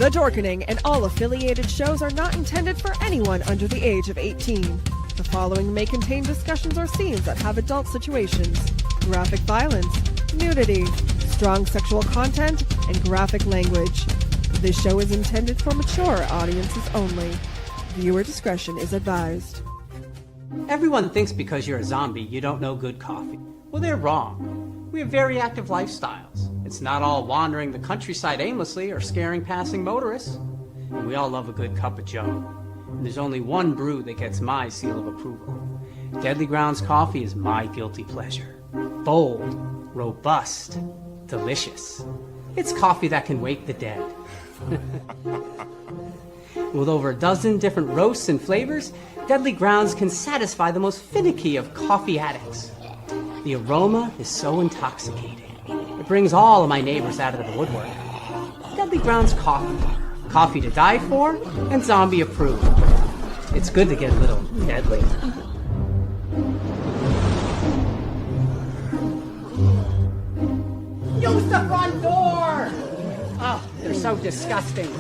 The Dorkening and all affiliated shows are not intended for anyone under the age of 18. The following may contain discussions or scenes that have adult situations, graphic violence, nudity, strong sexual content, and graphic language. This show is intended for mature audiences only. Viewer discretion is advised. Everyone thinks because you're a zombie, you don't know good coffee. Well, they're wrong. We have very active lifestyles. It's not all wandering the countryside aimlessly or scaring passing motorists. And we all love a good cup of joe. And there's only one brew that gets my seal of approval. Deadly Grounds coffee is my guilty pleasure. Bold, robust, delicious. It's coffee that can wake the dead. With over a dozen different roasts and flavors, Deadly Grounds can satisfy the most finicky of coffee addicts. The aroma is so intoxicating. It brings all of my neighbors out of the woodwork. Deadly Grounds coffee. Coffee to die for and zombie approved. It's good to get a little deadly. Use the front door! Oh, they're so disgusting.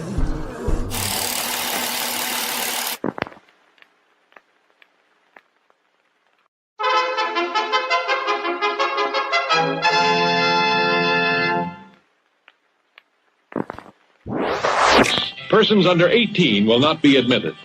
Persons under 18 will not be admitted.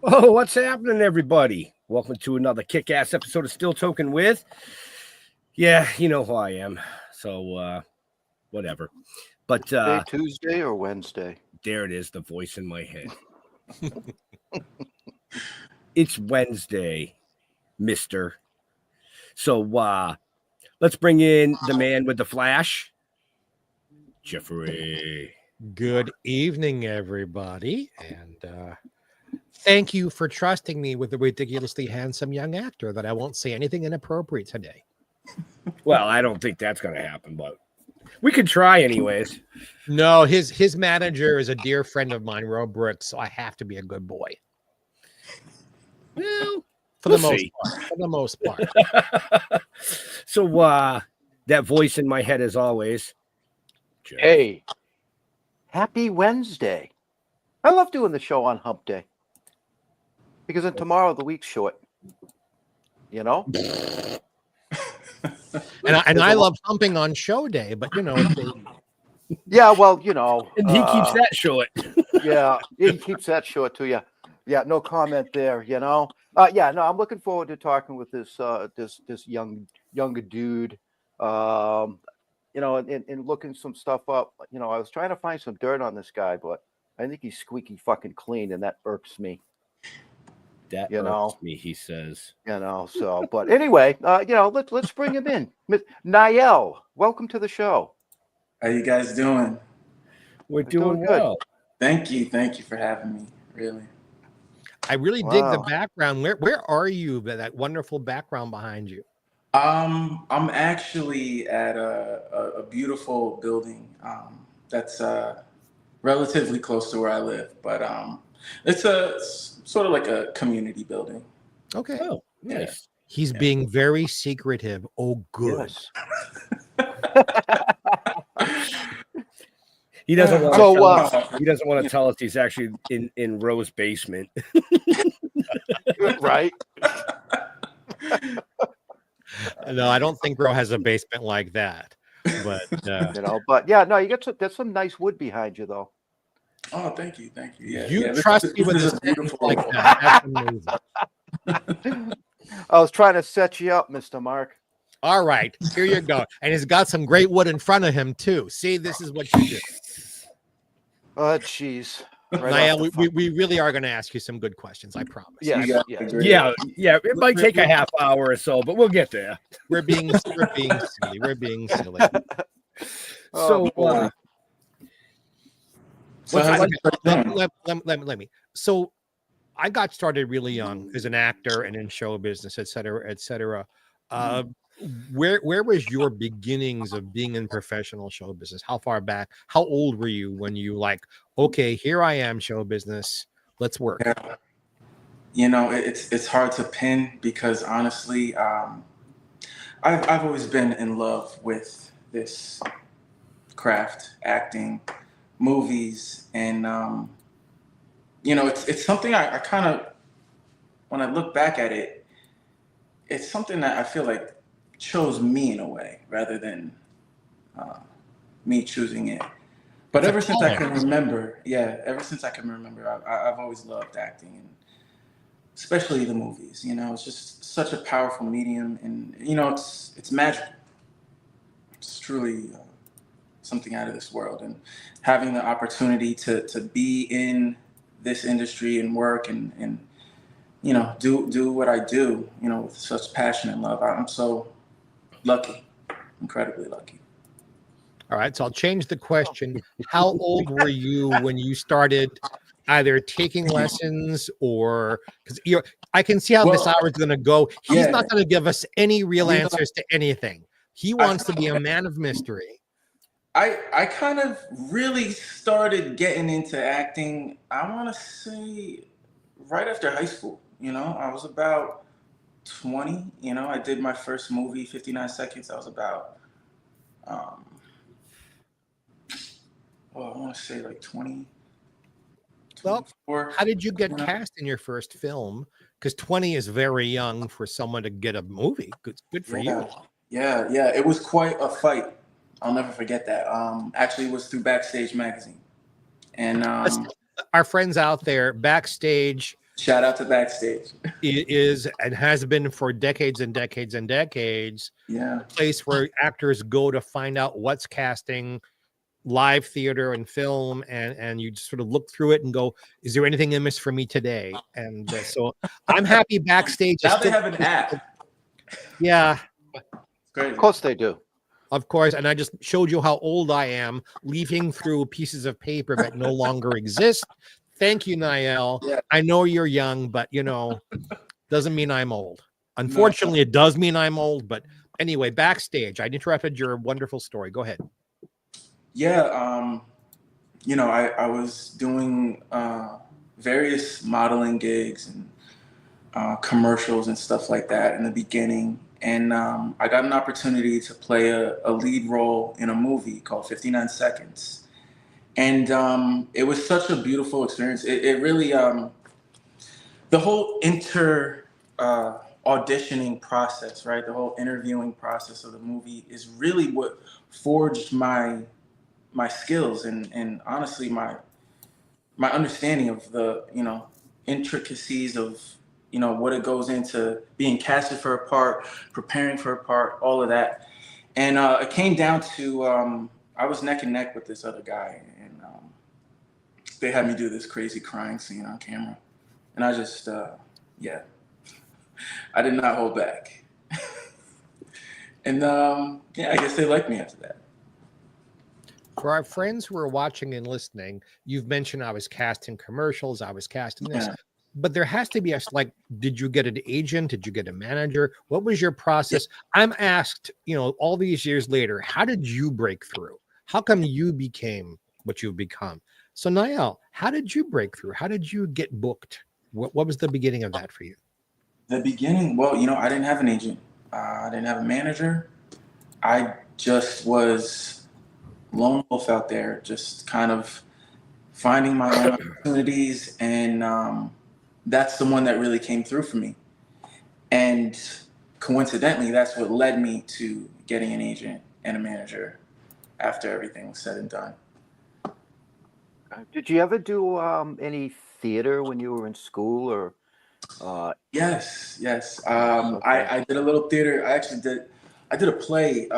Oh, what's happening, everybody? Welcome to another kick-ass episode of Still Toking with. Yeah, you know who I am. So, whatever. But Tuesday or Wednesday? There it is, the voice in my head. It's Wednesday, mister. So, let's bring in the man with the flash, Jeffrey. Good evening, everybody. And, thank you for trusting me with a ridiculously handsome young actor that I won't say anything inappropriate today. Well, I don't think that's going to happen, but we could try anyways. No, his manager is a dear friend of mine, Roe Brooks, so I have to be a good boy. Well, for the most part. So, that voice in my head, as always. Jeff. Hey, happy Wednesday. I love doing the show on Hump Day. Because then tomorrow the week's short, you know. and I love humping on show day, but you know. Yeah, well, you know. And he keeps that short. Yeah, he keeps that short too. Yeah. No comment there. You know. Yeah. No, I'm looking forward to talking with this younger dude. You know, and looking some stuff up. You know, I was trying to find some dirt on this guy, but I think he's squeaky fucking clean, and that irks me. That irks me, he says. You know, so, but anyway, you know, let's bring him in. Nyell, welcome to the show. How you guys doing? We're doing well. Thank you for having me. Really. I really dig the Wow. background. Where are you? That wonderful background behind you. I'm actually at a beautiful building that's relatively close to where I live, but it's sort of like a community building. Okay. Oh, Yeah. nice. He's Yeah. being very secretive. Oh, good. Yes. He doesn't want to So, tell us. He doesn't want to tell us he's actually in Roe's basement. right. No, I don't think Bro has a basement like that. But But yeah, no, there's some nice wood behind you though. Oh, thank you. Yeah, you yeah. trust me This with is a a sentence beautiful. like that. That's amazing. I was trying to set you up, Mr. Mark. All right, here you go. And he's got some great wood in front of him too. See, this is what you do. Oh, jeez. Nyell, we really are going to ask you some good questions. I promise. Yes, You guys yes. are great. Yeah. It might take a half hour or so, but we'll get there. We're being silly. We're being silly. Oh, So, boy. So how's it going? Let me. So I got started really young as an actor and in show business, et cetera, et cetera. Where was your beginnings of being in professional show business? How far back? How old were you when you like, okay, here I am, show business, let's work? Yeah. You know, it's hard to pin because honestly, I've always been in love with this craft, acting, movies, and you know, it's something I kind of, when I look back at it, it's something that I feel like chose me in a way rather than me choosing it. But It's a ever since I can calling. remember, I've always loved acting, and especially the movies. You know, it's just such a powerful medium, and you know, it's magical. It's truly something out of this world, and having the opportunity to be in this industry and work and you know do what I do, you know, with such passion and love. I'm so lucky, incredibly lucky. All right, so I'll change the question. How old were you when you started either taking lessons or because I can see how this hour is going to go. He's not going to give us any real answers to anything. He wants to be a man of mystery. I kind of really started getting into acting, I want to say right after high school. You know, I was about 20. You know, I did my first movie, 59 Seconds. I was about, well, I want to say like 20. Well, how did you get cast in your first film? Because 20 is very young for someone to get a movie. Good for you. Yeah. It was quite a fight. I'll never forget that. Actually, it was through Backstage magazine. And our friends out there, Backstage. Shout out to Backstage. Is and has been for decades and decades and decades. Yeah. A place where actors go to find out what's casting, live theater and film, and you just sort of look through it and go, is there anything in this for me today? And so I'm happy Backstage. Now they have an app. Yeah. Great. Of course they do. Of course. And I just showed you how old I am, leafing through pieces of paper that no longer exist. Thank you, Nyell. Yeah. I know you're young, but you know, doesn't mean I'm old. Unfortunately, it does mean I'm old. But anyway, Backstage. I interrupted your wonderful story. Go ahead. Yeah, you know, I was doing various modeling gigs and commercials and stuff like that in the beginning. And I got an opportunity to play a lead role in a movie called 59 Seconds. And it was such a beautiful experience. It really, the whole auditioning process, right? The whole interviewing process of the movie is really what forged my skills and honestly my understanding of the, you know, intricacies of, you know, what it goes into being casted for a part, preparing for a part, all of that. And it came down to I was neck and neck with this other guy, and they had me do this crazy crying scene on camera, and I just I did not hold back. And I guess they liked me after that. for our friends who are watching and listening, you've mentioned I was cast in commercials, I was cast in this, but there has to be a, like, did you get an agent? Did you get a manager? What was your process? I'm asked, all these years later, how did you break through? How come you became what you've become? So Nyell, how did you break through? How did you get booked? What was the beginning of that for you? The beginning, well, I didn't have an agent. I didn't have a manager. I just was lone wolf out there, just kind of finding my own opportunities. And that's the one that really came through for me. And coincidentally, that's what led me to getting an agent and a manager after everything was said and done. Did you ever do any theater when you were in school, or? Yes. Okay. I did a little theater. I did a play.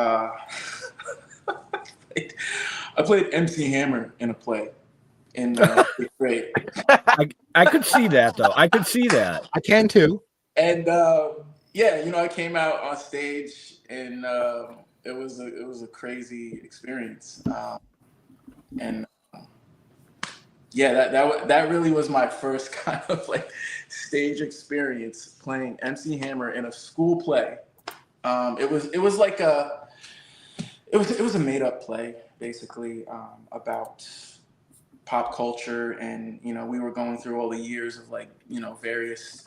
I played MC Hammer in a play in 8th grade. I could see that though. I could see that. I can too. And I came out on stage, and it was a crazy experience. And that really was my first kind of like stage experience, playing MC Hammer in a school play. It was like it was a made up play, basically, about pop culture, and we were going through all the years of like various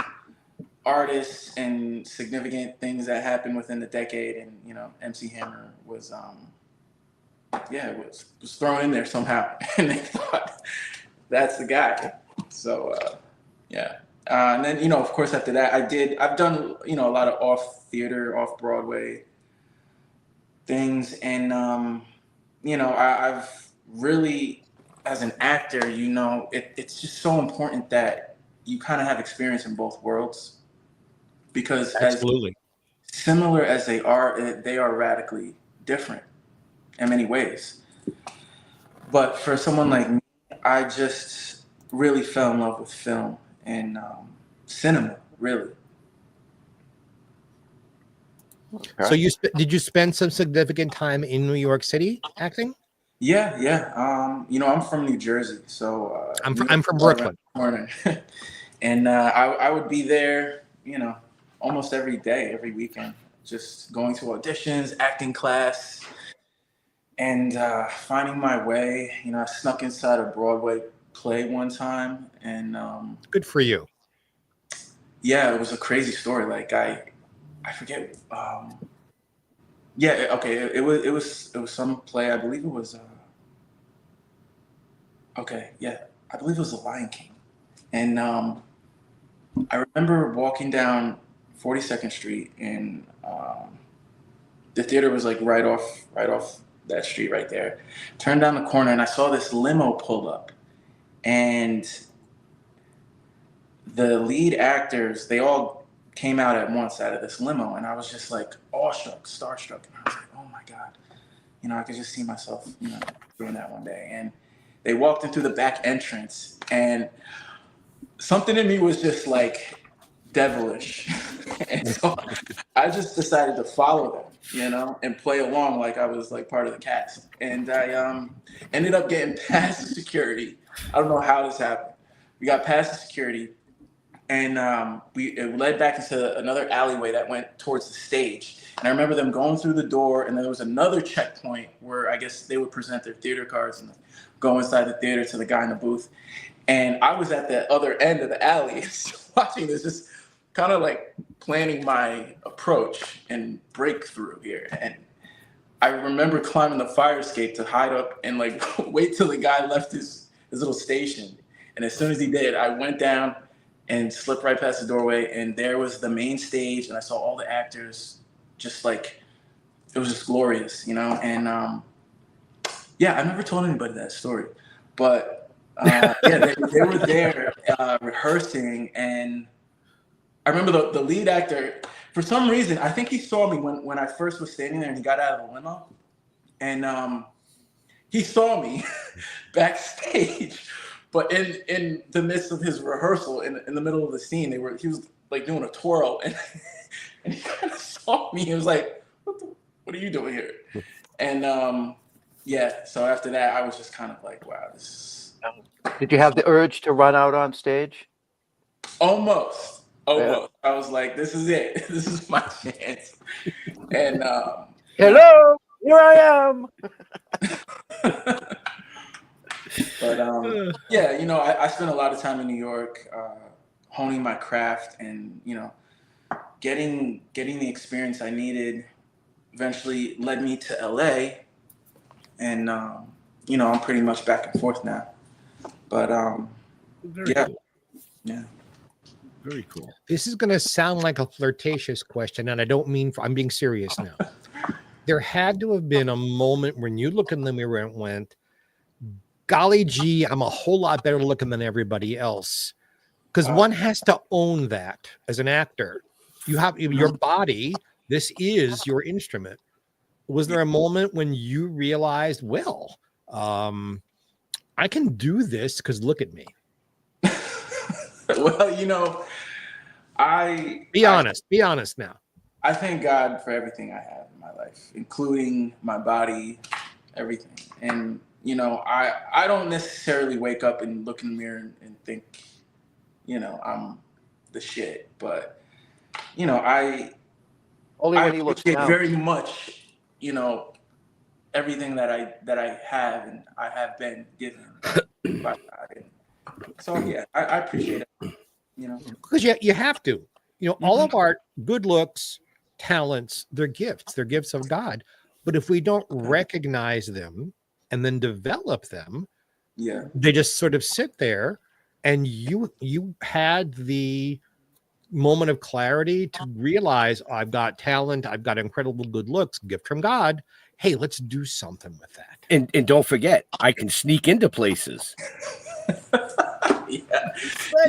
artists and significant things that happened within the decade, and MC Hammer was was thrown in there somehow, and they thought that's the guy. So and then of course after that I've done a lot of off Broadway things, and I've really, as an actor, it's just so important that you kind of have experience in both worlds, because Absolutely. as similar as they are radically different in many ways. But for someone like me, I just really fell in love with film and cinema, really. Okay. So did you spend some significant time in New York City acting? Yeah. I'm from New Jersey, so I'm from Brooklyn. And I would be there, almost every day, every weekend, just going to auditions, acting class, and finding my way. I snuck inside a Broadway play one time, and Good for you. yeah, it was a crazy story. Like I forget. It was some play. I believe it was. I believe it was The Lion King, and I remember walking down 42nd Street, and the theater was like right off that street right there. Turned down the corner, and I saw this limo pull up, and the lead actors, they all came out at once out of this limo, and I was just like awestruck, starstruck, and I was like, oh my God, I could just see myself, doing that one day. And they walked into the back entrance, and something in me was just like devilish. And so I just decided to follow them, and play along like I was like part of the cast. And I ended up getting past the security. I don't know how this happened. We got past the security, and it led back into another alleyway that went towards the stage. And I remember them going through the door, and then there was another checkpoint where I guess they would present their theater cards and go inside the theater to the guy in the booth. And I was at the other end of the alley watching this, just kind of like planning my approach and breakthrough here. And I remember climbing the fire escape to hide up and like wait till the guy left his little station. And as soon as he did, I went down and slipped right past the doorway, and there was the main stage, and I saw all the actors, just like, it was just glorious, And I never told anybody that story, but they were there rehearsing, and I remember the lead actor, for some reason, I think he saw me when I first was standing there, and he got out of the limo, and he saw me backstage. But in the midst of his rehearsal, in the middle of the scene, he was like doing a twirl, and he kind of saw me. He was like, "What are you doing here?" And yeah, so after that, I was just kind of like, wow, this is Did you have the urge to run out on stage? almost, Yeah. almost. I was like, this is it. This is my chance. And you Hello, here I am. but yeah, I spent a lot of time in New York, honing my craft, and getting the experience I needed. Eventually led me to LA, and I'm pretty much back and forth now. But Very yeah, cool. yeah. Very cool. This is going to sound like a flirtatious question, and I don't mean I'm being serious now. There had to have been a moment when you look in the mirror and went, golly gee, I'm a whole lot better looking than everybody else. Because one has to own that as an actor. You have your body. This is your instrument. Was there a moment when you realized, well, I can do this because look at me? Well, Be honest now. I thank God for everything I have in my life, including my body, everything. And I don't necessarily wake up and look in the mirror and think, I'm the shit. But I Only when he looks appreciate down. very much, everything that I have and I have been given by God. And so yeah, I appreciate it. Because you have to. All of our good looks, talents, they're gifts of God. But if we don't recognize them and then develop them, Yeah, they just sort of sit there. And you had the moment of clarity to realize, I've got talent, I've got incredible good looks, gift from God. Hey, let's do something with that. And don't forget, I can sneak into places. yeah. It's like,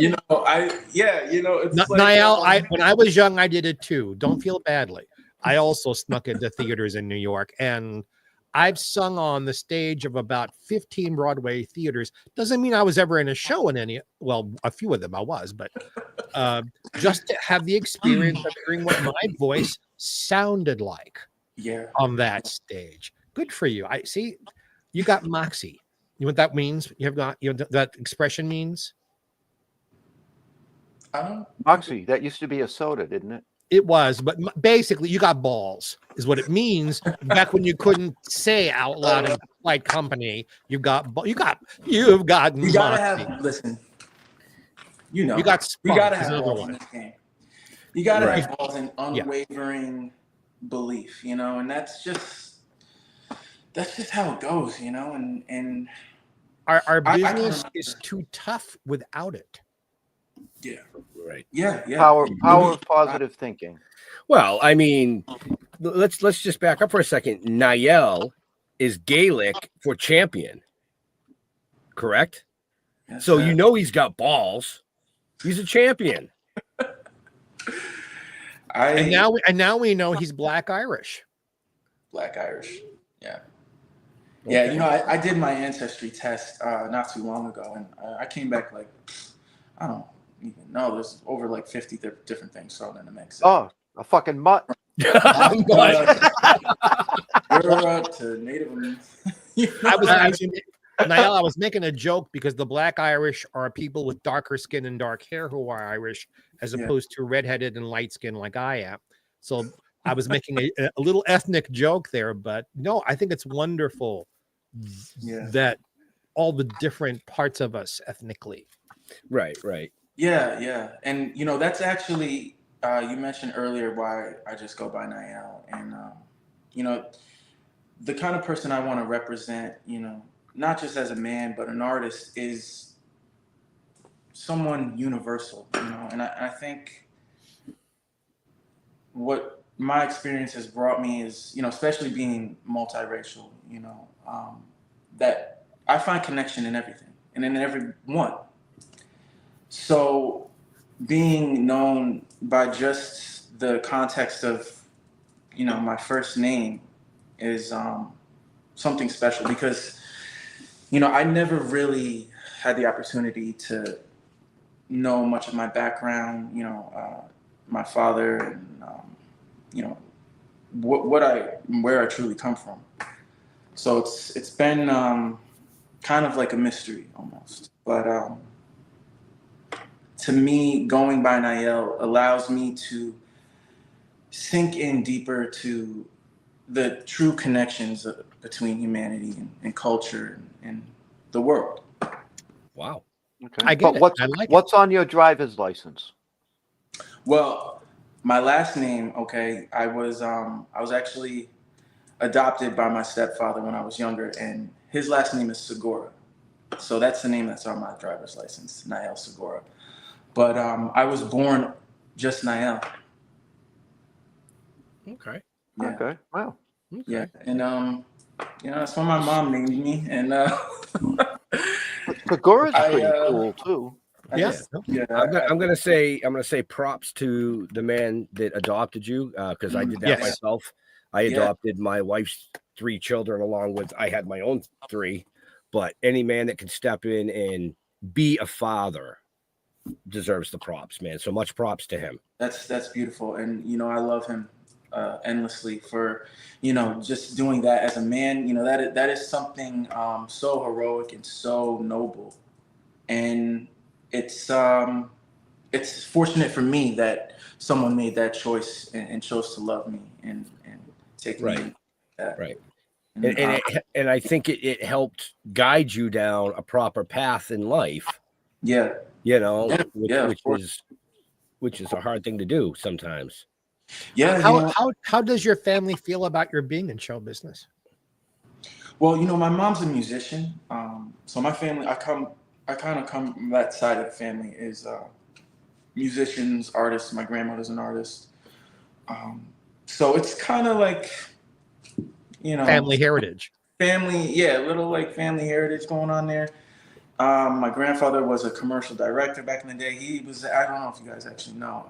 Niall, when I was young, I did it too. Don't feel badly. I also snuck into theaters in New York, and I've sung on the stage of about 15 Broadway theaters. Doesn't mean I was ever in a show in any. Well, a few of them I was, but just to have the experience of hearing what my voice sounded like on that stage. Good for you. I see you got moxie. You know what that means? That expression means? Moxie, that used to be a soda, didn't it? It was, but basically, you got balls, is what it means. Back when you couldn't say out loud in polite company, you've got. You gotta have. Listen, you got. We gotta have balls in this game. You gotta have balls and unwavering belief, and that's just how it goes, and our business is too tough without it. Yeah. Right. Yeah. Power of positive thinking. Well, I mean, let's just back up for a second. Nyell is Gaelic for champion, correct? Yes, so sir. he's got balls. He's a champion. And now we know he's Black Irish. Black Irish. Yeah. Okay. Yeah, I did my ancestry test not too long ago, and I came back like, I don't even know. There's over like 50 different things thrown in the mix. Oh, a fucking mutt. You're to Native. I was making a joke because the Black Irish are people with darker skin and dark hair who are Irish, as opposed to redheaded and light skin like I am. So I was making a little ethnic joke there, but no, I think it's wonderful that all the different parts of us ethnically. Right. Yeah. And, that's actually, you mentioned earlier why I just go by Nyell. And, the kind of person I want to represent, not just as a man, but an artist, is someone universal, and I think what my experience has brought me is, especially being multiracial, that I find connection in everything and in everyone. So being known by just the context of, my first name is something special because, I never really had the opportunity to know much of my background, my father and, where I truly come from. So it's been kind of like a mystery almost. But to me, going by Nyell allows me to sink in deeper to the true connections between humanity and culture and the world. Wow. Okay. I get But it. I like it. what's on your driver's license? Well, my last name, okay, I was actually adopted by my stepfather when I was younger, and his last name is Segura. So that's the name that's on my driver's license, Nyell Segura. But I was born just Nyell. Okay. Yeah. Okay. Wow. Okay. Yeah. And that's what my mom named me. And Segura's I, pretty cool too. I Yeah. just, yeah. I'm gonna say props to the man that adopted you, because I did that Yes. myself. I Yeah. adopted my wife's 3 children along with I had my own 3, but any man that can step in and be a father deserves the props, man. So much props to him. That's beautiful, and I love him endlessly for just doing that as a man. That is something so heroic and so noble, and it's fortunate for me that someone made that choice and chose to love me and take me. Right. in that. Right. And, And I think it helped guide you down a proper path in life, yeah, which is a hard thing to do sometimes. yeah. How does your family feel about your being in show business? Well, my mom's a musician. So my family, I kind of come from that side of the family is musicians, artists. My grandmother's an artist. So it's kind of like, Family heritage. Little like family heritage going on there. My grandfather was a commercial director back in the day. He was, I don't know if you guys actually know.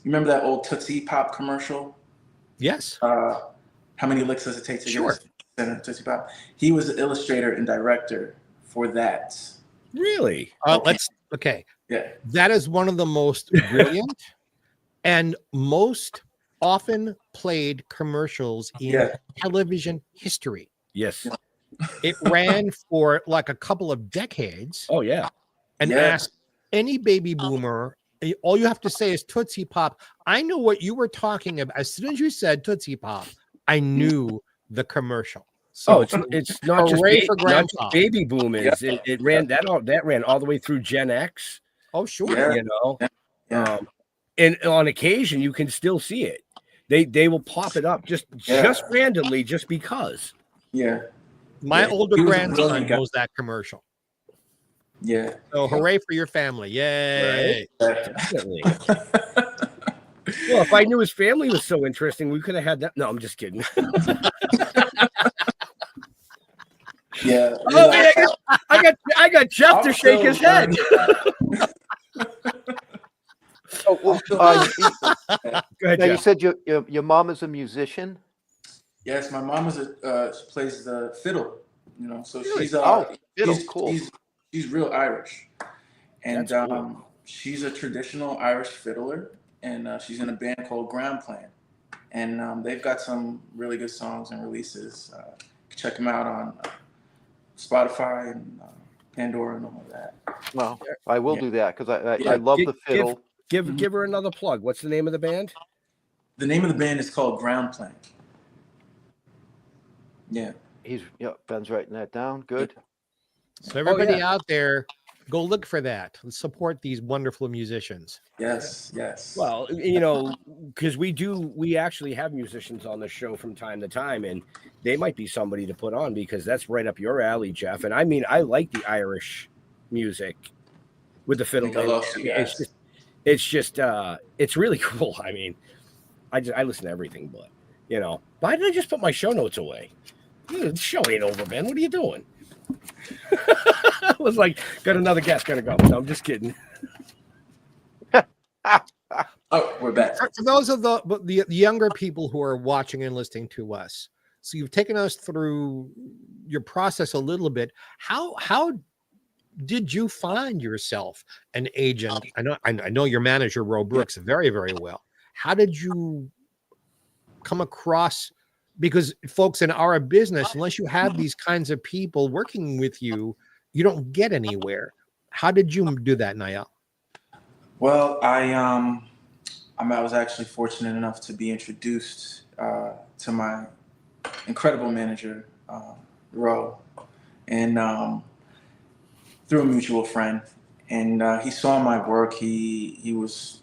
Remember that old Tootsie Pop commercial? Yes. How many licks does it take to get a Tootsie Pop? He was the illustrator and director for that. Really? Okay. Yeah. That is one of the most brilliant and most often played commercials in television history. Yes. It ran for like a couple of decades. Oh yeah. And ask any baby boomer, all you have to say is Tootsie Pop. I know what you were talking about. As soon as you said Tootsie Pop, I knew the commercial. So it's not just baby boomers. It ran that ran all the way through Gen X. Oh sure. And on occasion you can still see it. They will pop it up just randomly just because. Yeah. My older grandson knows that commercial. Yeah. So hooray for your family. Yay. Right? Definitely. Well, if I knew his family was so interesting, we could have had that. No, I'm just kidding. Yeah. Oh, man, I got Jeff to shake his head. Go ahead, now, you said your mom is a musician. Yes, my mom plays the fiddle. So she's cool. She's real Irish, and cool. she's a traditional Irish fiddler, and she's in a band called Ground Plan, and they've got some really good songs and releases. Check them out on Spotify and Pandora and all of that. Well, I will do that because I love the fiddle. Give her another plug. What's the name of the band? The name of the band is called Ground Plan. Yeah. Ben's writing that down. Good. So everybody out there, go look for that. Let's support these wonderful musicians. Yes, yes. Well, because we actually have musicians on the show from time to time, and they might be somebody to put on because that's right up your alley, Jeff. And I mean, I like the Irish music with the fiddle. It's really cool. I mean, I listen to everything, but why did I just put my show notes away? The show ain't over, Ben. What are you doing? I was like, got another guest, gotta go. No, I'm just kidding. Oh, we're back. For those of the younger people who are watching and listening to us, so you've taken us through your process a little bit. How did you find yourself an agent? I know your manager, Ro Brooks, very, very well. How did you come across because folks in our business, unless you have these kinds of people working with you, you don't get anywhere. How did you do that, Nyell? Well, I was actually fortunate enough to be introduced to my incredible manager, Ro, and through a mutual friend. And he saw my work. He was,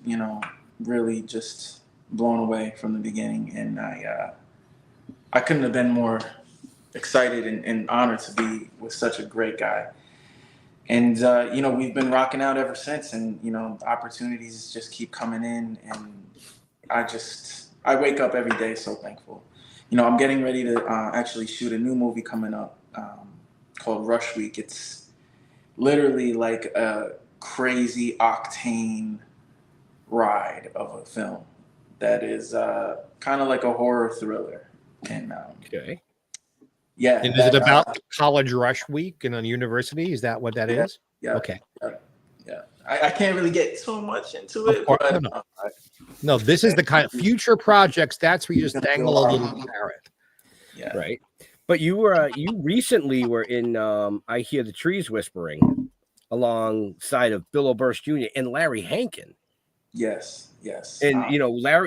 really just blown away from the beginning. And I couldn't have been more excited and honored to be with such a great guy. And, we've been rocking out ever since. And, the opportunities just keep coming in. And I wake up every day so thankful. I'm getting ready to actually shoot a new movie coming up called Rush Week. It's literally like a crazy octane ride of a film that is kind of like a horror thriller. And Okay. yeah. And is it about college rush week and on university? Is that what that is? Yeah. Okay. Yeah. I can't really get too much into it. But, no, this is the kind of future projects. That's where you just dangle a little carrot. Yeah. Right. But you recently were in I Hear the Trees Whispering alongside of Bill Oberst Jr. and Larry Hankin. Yes. And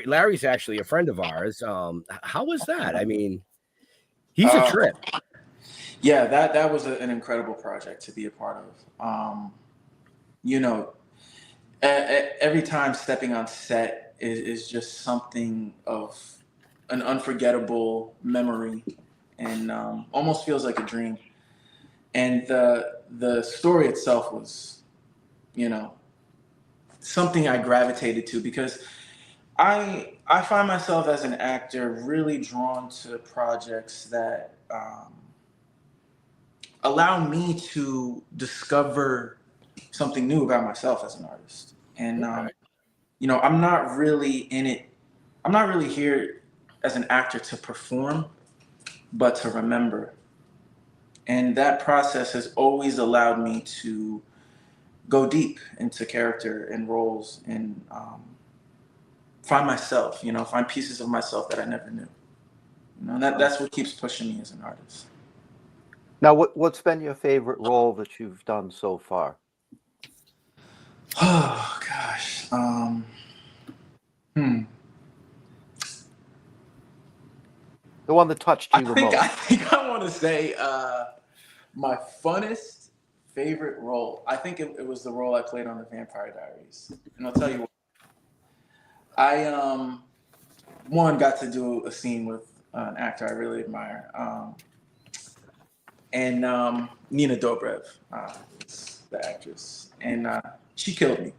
Larry's actually a friend of ours. How was that? I mean, he's a trip. Yeah, that was an incredible project to be a part of. Every time stepping on set is just something of an unforgettable memory, and almost feels like a dream. And the story itself was, something I gravitated to, because I find myself as an actor really drawn to projects that allow me to discover something new about myself as an artist. And I'm not really in it. I'm not really here as an actor to perform, but to remember. And that process has always allowed me to go deep into character and roles and find myself, find pieces of myself that I never knew. That's what keeps pushing me as an artist. Now, what's been your favorite role that you've done so far? Oh gosh. The one that touched you the most. I think I want to say my funnest favorite role. I think it was the role I played on the Vampire Diaries, and I'll tell you what. I got to do a scene with an actor I really admire, and Nina Dobrev, is the actress, and she killed me.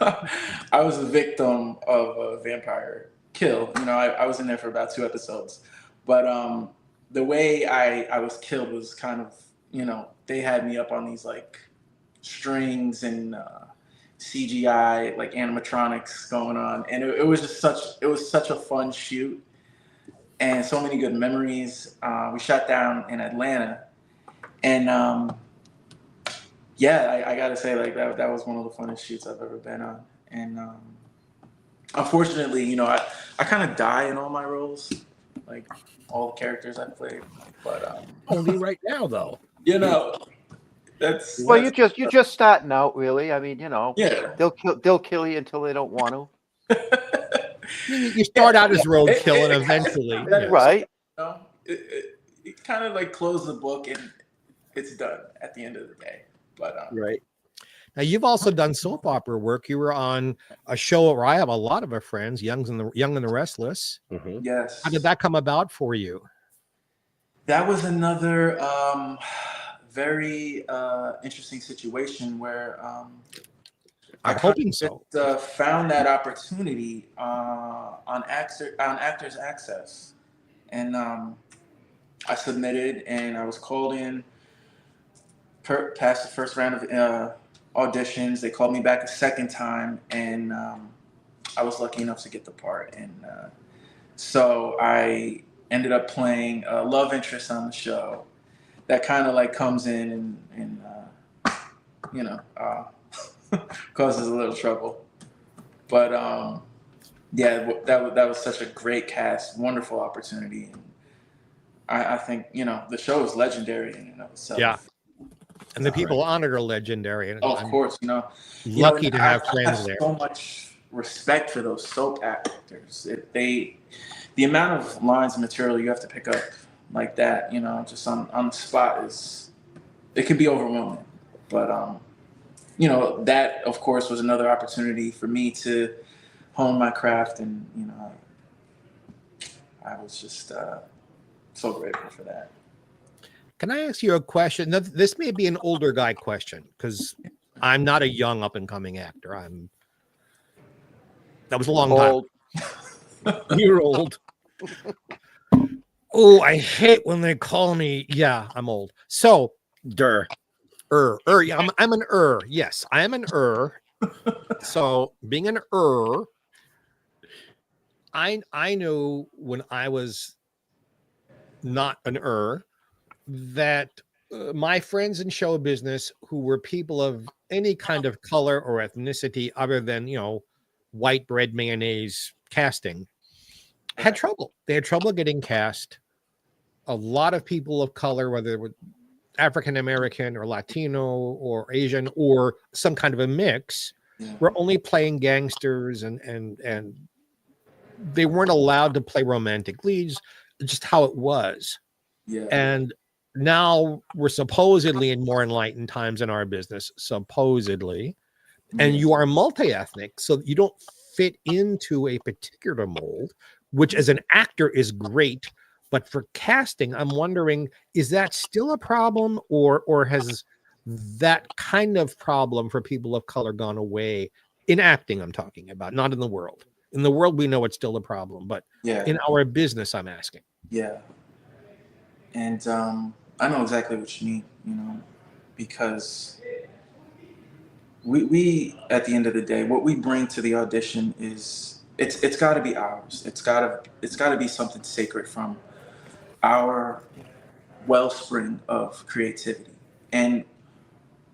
I was a victim of a vampire kill. I was in there for about 2 episodes, but the way I was killed was kind of, they had me up on these like strings and CGI, like animatronics going on, and it was just such a fun shoot, and so many good memories. We shot down in Atlanta, and I gotta say, like, that was one of the funnest shoots I've ever been on. And unfortunately, I kind of die in all my roles, like all the characters I played. But Only right now, though. That's Well, you're just starting out, really. I mean, yeah. they'll kill you until they don't want to. You start out as roadkill, and eventually, right? It kind of like close the book and it's done at the end of the day. But Right. Now, you've also done soap opera work. You were on a show where I have a lot of our friends, Young and the Restless. Mm-hmm. Yes. How did that come about for you? That was another very interesting situation where I'm hoping so. Found that opportunity on Actors Access, and I submitted, and I was called in. Passed the first round of auditions. They called me back a second time, and I was lucky enough to get the part. And so I ended up playing a love interest on the show that kind of like comes in and causes a little trouble. But Yeah, that was such a great cast, wonderful opportunity. And I think, the show is legendary in and of Yeah. itself. And the people on it are legendary. And Oh, of I'm course, lucky and to I have friends have there. so much respect for those soap actors. The amount of lines of material you have to pick up like that, just on the spot it can be overwhelming. But that of course was another opportunity for me to hone my craft, and I was just so grateful for that. Can I ask you a question? Now, this may be an older guy question because I'm not a young up and coming actor. That was a long Old. time. You're old. Oh, I hate when they call me. Yeah, I'm old. So, Yeah, I'm an Yes, I am an So, being an I knew when I was not an that my friends in show business who were people of any kind of color or ethnicity other than, white bread mayonnaise casting had trouble. They had trouble getting cast. A lot of people of color, whether it was African American or Latino or Asian or some kind of a mix, were only playing gangsters and they weren't allowed to play romantic leads, just how it was. Yeah. And now we're supposedly in more enlightened times in our business, supposedly, and you are multi-ethnic, so you don't fit into a particular mold, which as an actor is great. But for casting, I'm wondering, is that still a problem, or has that kind of problem for people of color gone away in acting? I'm talking about, not in the world. In the world, we know it's still a problem, but in our business, I'm asking. Yeah. And I know exactly what you mean, because we at the end of the day, what we bring to the audition is it's got to be ours. It's got to be something sacred from our wellspring of creativity. And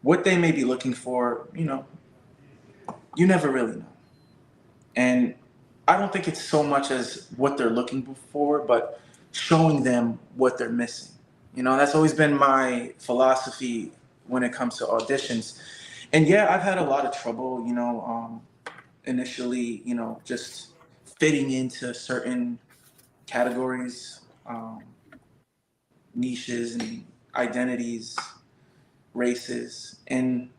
what they may be looking for, you never really know. And I don't think it's so much as what they're looking for, but showing them what they're missing. That's always been my philosophy when it comes to auditions. And yeah, I've had a lot of trouble, initially, just fitting into certain categories, niches and identities, races. And,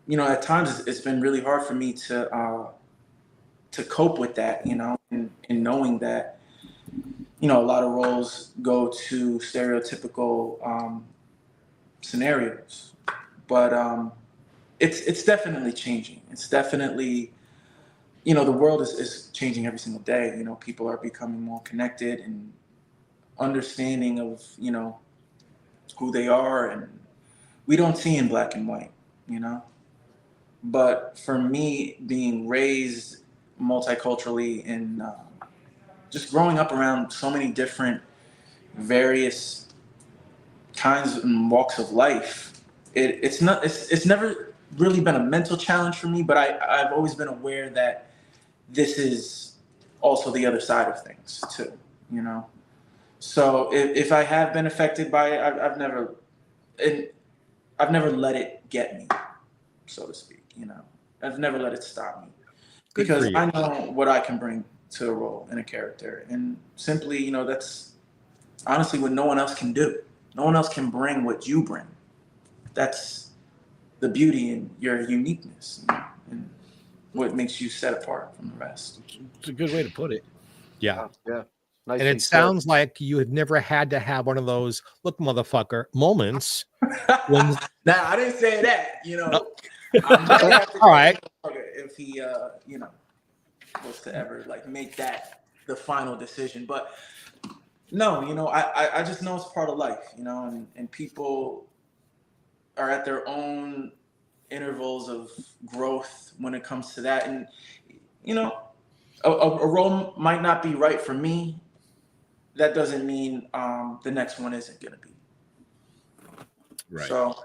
at times it's been really hard for me to cope with that, and knowing that, a lot of roles go to stereotypical scenarios. But it's definitely changing. It's definitely, the world is changing every single day. People are becoming more connected and understanding of, who they are, and we don't see in black and white, But for me, being raised multiculturally and just growing up around so many different various kinds and walks of life, it's never really been a mental challenge for me, but I've always been aware that this is also the other side of things too, So if I have been affected by it, I've never let it get me, so to speak. I've never let it stop me, because I know what I can bring to a role and a character, and simply, that's honestly what no one else can do. No one else can bring what you bring. That's the beauty in your uniqueness, and what makes you set apart from the rest. it's a good way to put it. Yeah. Yeah. And it sounds like you had never had to have one of those "look, motherfucker" moments. Nah, I didn't say that. All right. If he, was to ever make that the final decision, but no, I just know it's part of life, and people are at their own intervals of growth when it comes to that, and a role might not be right for me. That doesn't mean the next one isn't gonna be. Right. So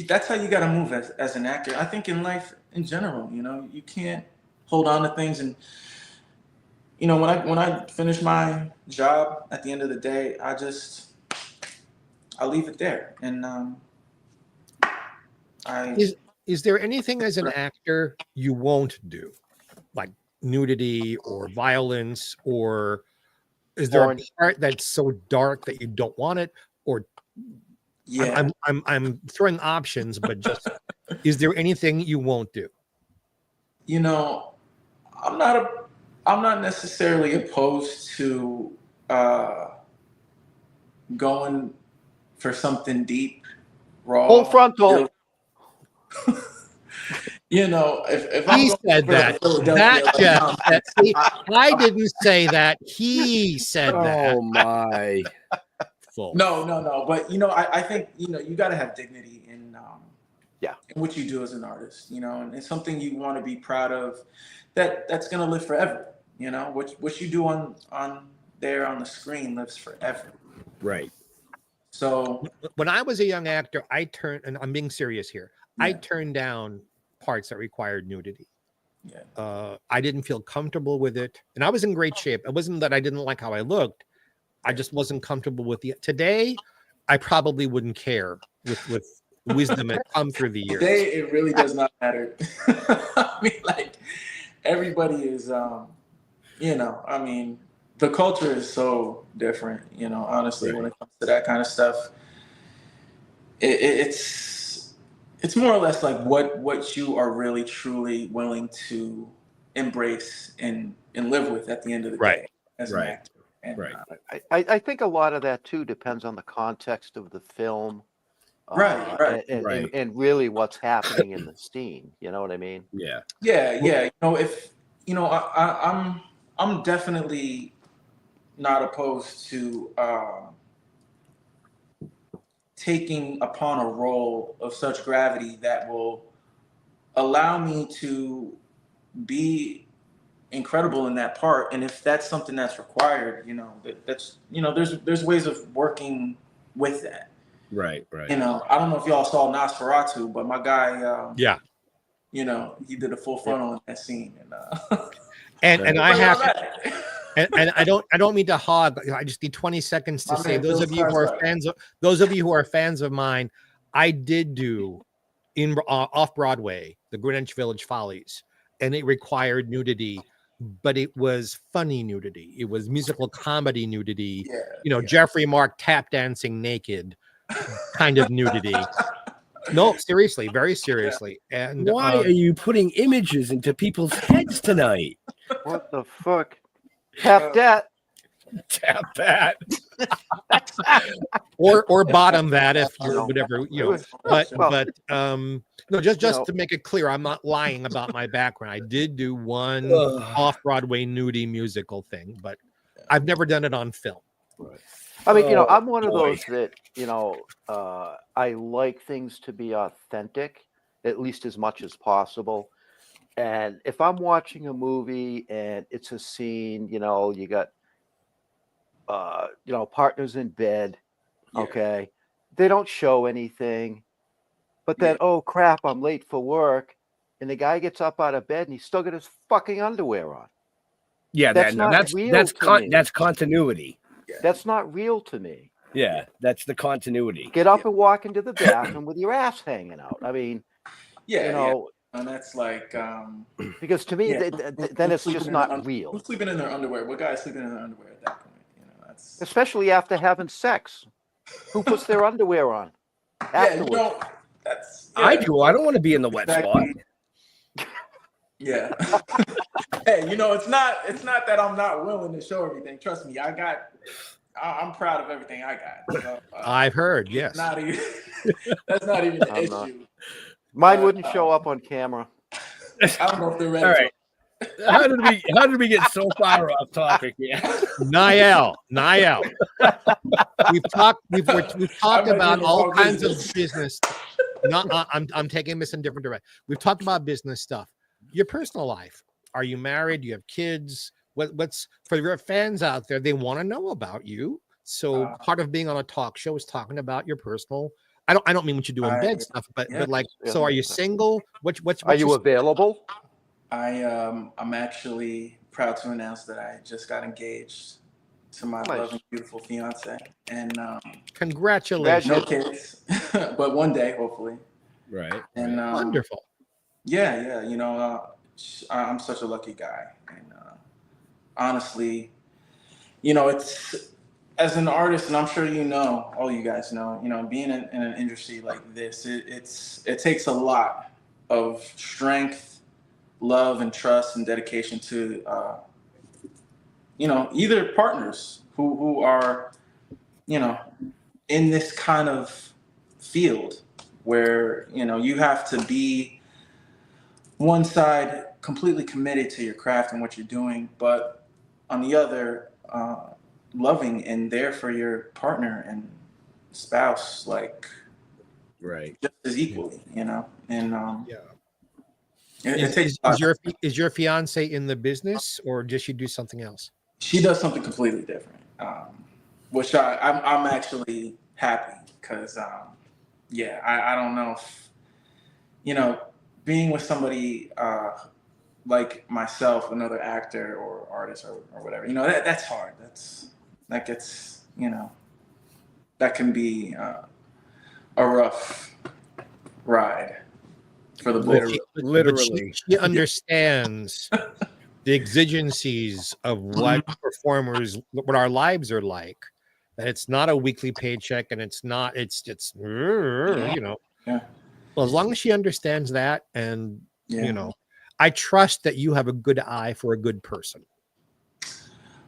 that's how you got to move as an actor. I think in life in general, you can't hold on to things. And when I finish my job at the end of the day, I leave it there. And Is there anything as an actor you won't do, like nudity or violence, or is there a part that's so dark that you don't want it? Or yeah, I'm throwing options, but just is there anything you won't do? I'm not necessarily opposed to going for something deep, raw. Full frontal. If He I'm said that. That Jeff. See, I didn't say that. He said that. Oh my. Full. No. But I think you got to have dignity in in what you do as an artist. And it's something you want to be proud of. That's gonna live forever. What you do on there on the screen lives forever. Right. So when I was a young actor, and I'm being serious here, yeah. I turned down parts that required nudity. Yeah. I didn't feel comfortable with it, and I was in great shape. It wasn't that I didn't like how I looked. I just wasn't comfortable with it. Today, I probably wouldn't care with wisdom that come through the years. Today, it really does not matter. I mean, like, everybody is, the culture is so different, honestly, when it comes to that kind of stuff. It's more or less like what you are really, truly willing to embrace and live with at the end of the day as an actor. And, I think a lot of that too depends on the context of the film. And really what's happening in the scene. You know what I mean? Yeah. If I'm definitely not opposed to taking upon a role of such gravity that will allow me to be incredible in that part. And if that's something that's required, there's ways of working with that. Right. I don't know if y'all saw Nosferatu, but my guy, he did a full frontal in that scene, and I have to, and I don't mean to hog, but I just need 20 seconds to say those of you who are fans of mine, I did do in off Broadway the Greenwich Village Follies, and it required nudity. But it was funny nudity. It was musical comedy nudity. Jeffrey Mark tap dancing naked kind of nudity. No, seriously, very seriously. And why are you putting images into people's heads tonight? What the fuck? Tap that. Tap that. or bottom that if you're whatever, but no, just to make it clear, I'm not lying about my background. I did do one off-Broadway nudie musical thing, but I've never done it on film. I mean, I'm one of those that, I like things to be authentic, at least as much as possible. And if I'm watching a movie and it's a scene, you got partners in bed, okay, they don't show anything, but then oh crap, I'm late for work, and the guy gets up out of bed and he's still got his fucking underwear on. That's continuity. That's not real to me. Yeah, that's the continuity. Get up and walk into the bathroom with your ass hanging out. I mean, and that's like because to me then it's just not real. Who's sleeping in their underwear? What guy is sleeping in their underwear at that point? That's especially after having sex. Who puts their underwear on afterwards? I do. I don't want to be in the wet spot. Yeah. Hey, it's not that I'm not willing to show everything. Trust me, I'm proud of everything I got. So, I've heard, yes. That's not even an issue. Mine wouldn't show up on camera. I don't know if they're ready. All right. How did we get so far off topic? Yeah. Nyell. We've talked about all kinds of business. No, I'm taking this in different direction. We've talked about business stuff. Your personal life. Are you married? Do you have kids? What's for your fans out there? They want to know about you. So part of being on a talk show is talking about your personal. I don't mean what you do in bed stuff, but like, so are you single? What's are you available? I'm actually proud to announce that I just got engaged to my Nice. loving, beautiful fiance, and Congratulations. no kids, but one day, hopefully. Right. And Wonderful. yeah, I'm such a lucky guy, and honestly, it's as an artist, and I'm sure all you guys know, being in an industry like this, it takes a lot of strength, love, and trust and dedication to either partners who are in this kind of field where you have to be one side completely committed to your craft and what you're doing, but on the other loving and there for your partner and spouse, like Right. just as equally, and Yeah. it takes a lot. Is your fiance in the business, or does she do something else? She does something completely different, which I'm actually happy because I don't know if being with somebody like myself, another actor or artist or whatever, that's hard. That gets that can be a rough ride for the both. Literally. She understands the exigencies of what what our lives are like. That it's not a weekly paycheck, and it's Yeah. Well, as long as she understands that, and Yeah. I trust that you have a good eye for a good person.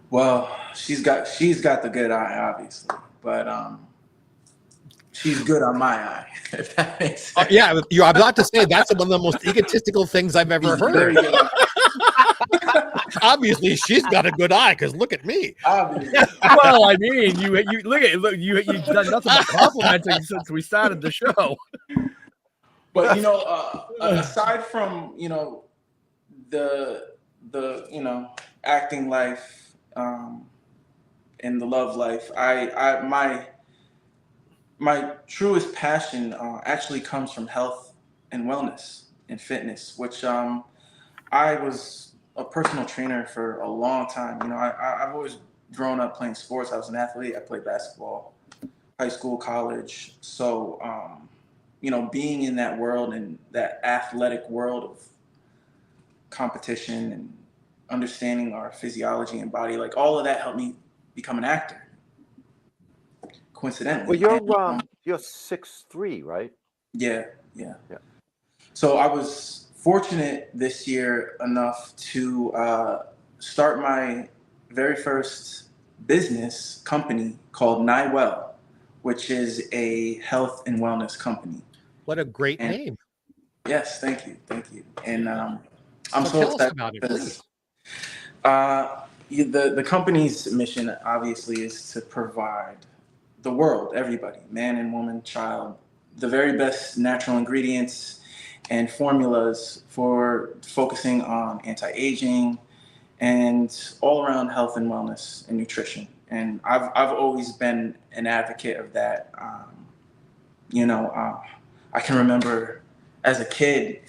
Well, she's got the good eye, obviously, but she's good on my eye, if that makes sense. Yeah, you're about to say that's one of the most egotistical things I've ever Very heard. good. Obviously, she's got a good eye because look at me. Obviously. Well, I mean, you look, you've done nothing but complimenting since we started the show. But aside from the acting life and the love life, my truest passion actually comes from health and wellness and fitness, which I was a personal trainer for a long time. I've always grown up playing sports. I was an athlete. I played basketball, high school, college. So, being in that world and that athletic world of competition and understanding our physiology and body, like all of that helped me become an actor. Coincidentally. Well, you're 6'3", right? Yeah. So I was fortunate this year enough to start my very first business company called Nyell, which is a health and wellness company. What a great name. Yes, thank you. And I'm so tell us excited about it, because the company's mission obviously is to provide the world, everybody, man and woman, child, the very best natural ingredients and formulas for focusing on anti-aging and all around health and wellness and nutrition. And I've always been an advocate of that. I can remember as a kid,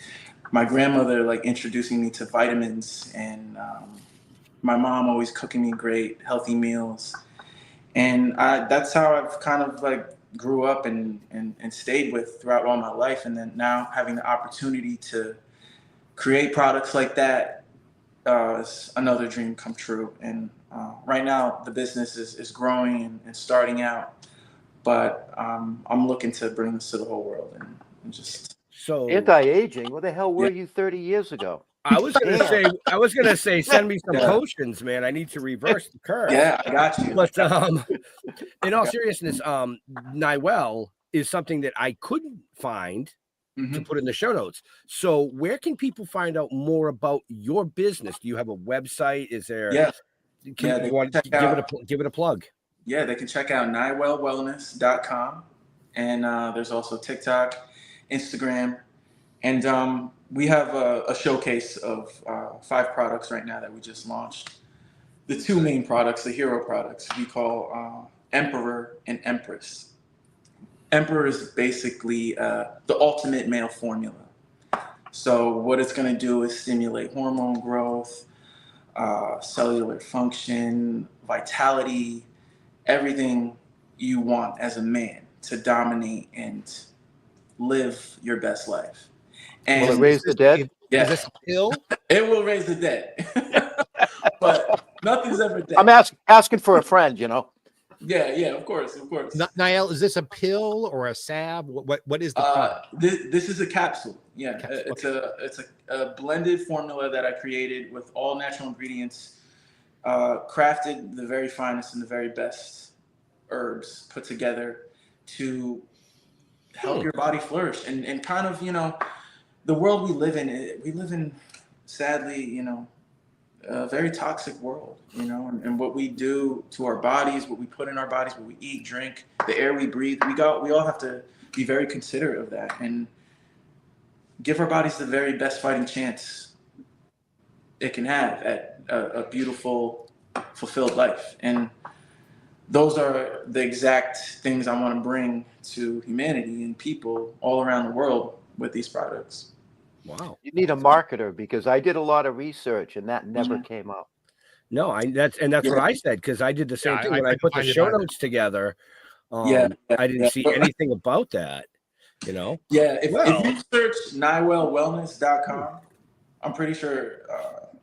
my grandmother introducing me to vitamins, and my mom always cooking me great, healthy meals. And that's how I've kind of grew up and stayed with throughout all my life. And then now having the opportunity to create products like that is another dream come true. And right now the business is growing and starting out, but I'm looking to bring this to the whole world and just Anti-aging. What the hell were you 30 years ago? I was gonna say, send me some potions, man. I need to reverse the curve. Yeah, I got you. But in all seriousness, Nyell is something that I couldn't find to put in the show notes. So where can people find out more about your business? Do you have a website? Is there? Yeah. Give it a plug. Yeah, they can check out nywellwellness.com, and there's also TikTok, Instagram, and we have a showcase of 5 products right now that we just launched. The 2 main products, the hero products, we call Emperor and Empress. Emperor is basically the ultimate male formula. So what it's going to do is stimulate hormone growth, cellular function, vitality, everything you want as a man to dominate and live your best life. And Will it raise the dead? yeah, Is this a pill? it will raise the dead. But nothing's ever dead. I'm asking for a friend, you know. Yeah, of course. Nyell, is this a pill or a salve? What is the product? This is a capsule. Yeah, it's a blended formula that I created with all natural ingredients, crafted the very finest and the very best herbs put together to help your body flourish and kind of, the world we live in sadly, a very toxic world, and what we do to our bodies, what we put in our bodies, what we eat, drink, the air we breathe, we all have to be very considerate of that and give our bodies the very best fighting chance it can have at a beautiful, fulfilled life. And those are the exact things I want to bring to humanity and people all around the world with these products. Wow. You need a marketer because I did a lot of research and that never came up. No, that's what I said, because I did the same thing when I put the show notes together. I didn't see anything about that, Yeah, if you search nywellwellness.com, I'm pretty sure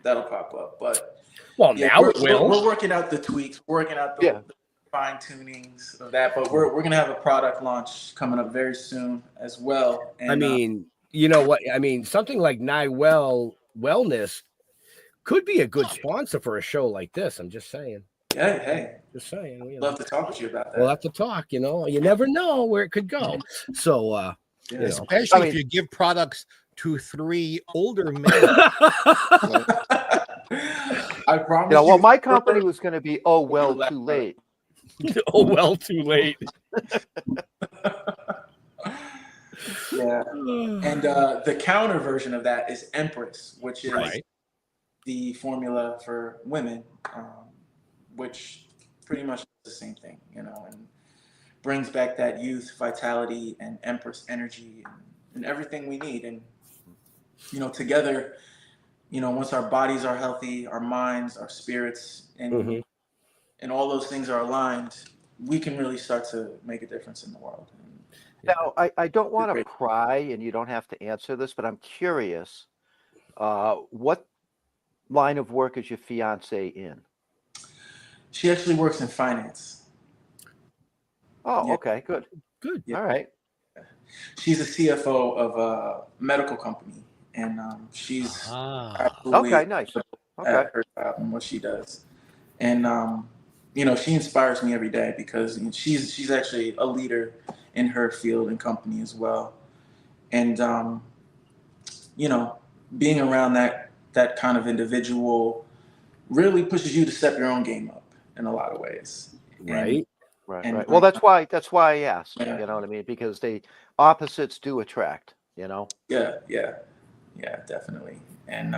that'll pop up. But now it will. We're working out the tweaks, working out the fine tunings of that. But we're gonna have a product launch coming up very soon as well. And, I mean, you know what? I mean, something like Nywell Wellness could be a good sponsor for a show like this. I'm just saying. Hey. Just saying. Love to talk with you about that. We'll have to talk. You never know where it could go. So, especially if you give products to 3 older men. I promise. Well, my company was going to be too late. Too late. Yeah, and the counter version of that is Empress, which is the formula for women, which pretty much is the same thing, and brings back that youth, vitality, and Empress energy, and everything we need. And together, once our bodies are healthy, our minds, our spirits, and all those things are aligned, we can really start to make a difference in the world. Now, I don't want to pry, and you don't have to answer this, but I'm curious. What line of work is your fiance in? She actually works in finance. Oh, okay, good. Yeah. All right. She's a CFO of a medical company, and she's absolutely nice. at her job and what she does. And she inspires me every day because she's actually a leader in her field and company as well. And being around that kind of individual really pushes you to step your own game up in a lot of ways. Right. Well, that's why I asked. You know what I mean? Because the opposites do attract. Yeah, definitely. And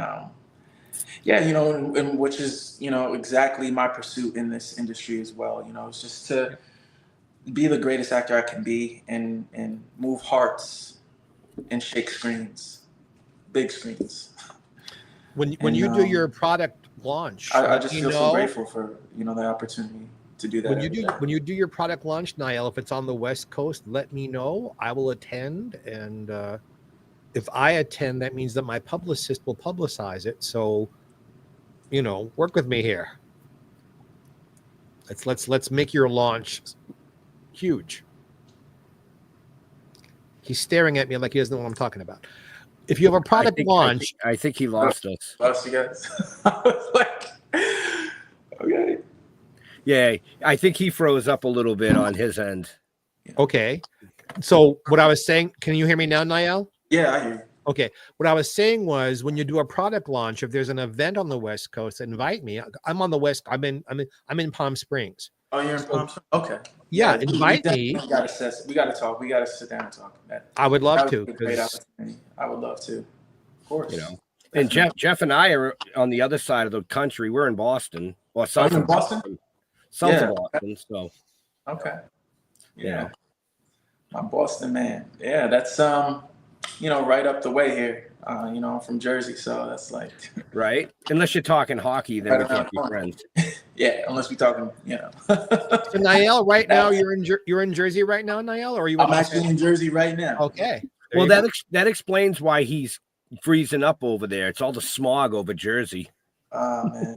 and which is exactly my pursuit in this industry as well. It's just to be the greatest actor I can be and move hearts and shake screens, big screens. When you do your product launch, I just feel so grateful for the opportunity to do that. When you do your product launch, Nyell, if it's on the West Coast, let me know. I will attend, and if I attend, that means that my publicist will publicize it. So, work with me here. Let's make your launch huge. He's staring at me like he doesn't know what I'm talking about. If you have a product launch, I think he lost us. Lost you guys. I was like, okay. Yeah, I think he froze up a little bit on his end. Okay. So what I was saying, can you hear me now, Nyell? Yeah, I hear you. Okay. What I was saying was, when you do a product launch, if there's an event on the West Coast, invite me. I'm on the West. I'm in Palm Springs. Oh, you're in Palm Springs? Okay. Yeah, invite me. We got to talk. We got to sit down and talk. I would love to. Great opportunity. I would love to. Of course. And Jeff and I are on the other side of the country. We're in Boston. Or south of Boston? South of Boston. So. Okay. Yeah. My Boston man. Yeah, that's right up the way here. I'm from Jersey, so that's like Right? Unless you're talking hockey, then we right around can't the be corner. friends. Yeah, unless we're talking, So Nyell, right now you're in Jersey right now, Nyell, or are you in I'm actually in Jersey right now. Okay. There Well, you go. that explains why he's freezing up over there. It's all the smog over Jersey. Oh man.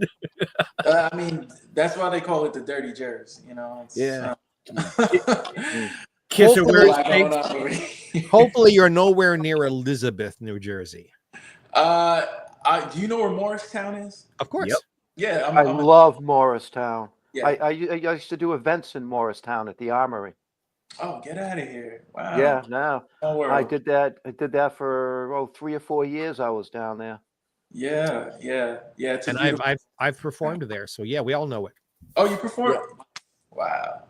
I mean, that's why they call it the Dirty Jersey. It's, Yeah. Hopefully- Kiss of there's a where lot going on over here. Hopefully you're nowhere near Elizabeth, New Jersey. Do you know where Morristown is? Of course. Yep. Yeah, I love Morristown. Yeah. I used to do events in Morristown at the Armory. Oh, get out of here! Wow. Yeah, no. Small world. I did that for 3 or 4 years. I was down there. Yeah. It's And I've performed there, so yeah, we all know it. Oh, you performed? Yeah. Wow.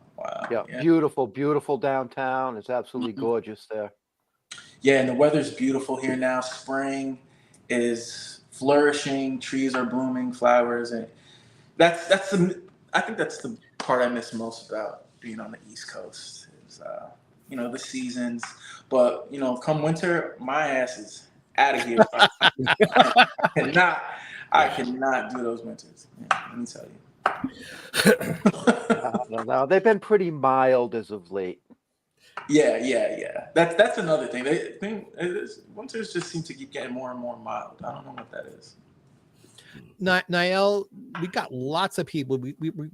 Yeah, beautiful downtown. It's absolutely gorgeous there. Yeah, and the weather's beautiful here now. Spring is flourishing. Trees are blooming, flowers, and I think that's the part I miss most about being on the East Coast is the seasons. But come winter, my ass is out of here. I cannot do those winters. Yeah, let me tell you. No, they've been pretty mild as of late. Yeah. That's another thing. Winters just seem to keep getting more and more mild. I don't know what that is. Nyell, we got lots of people.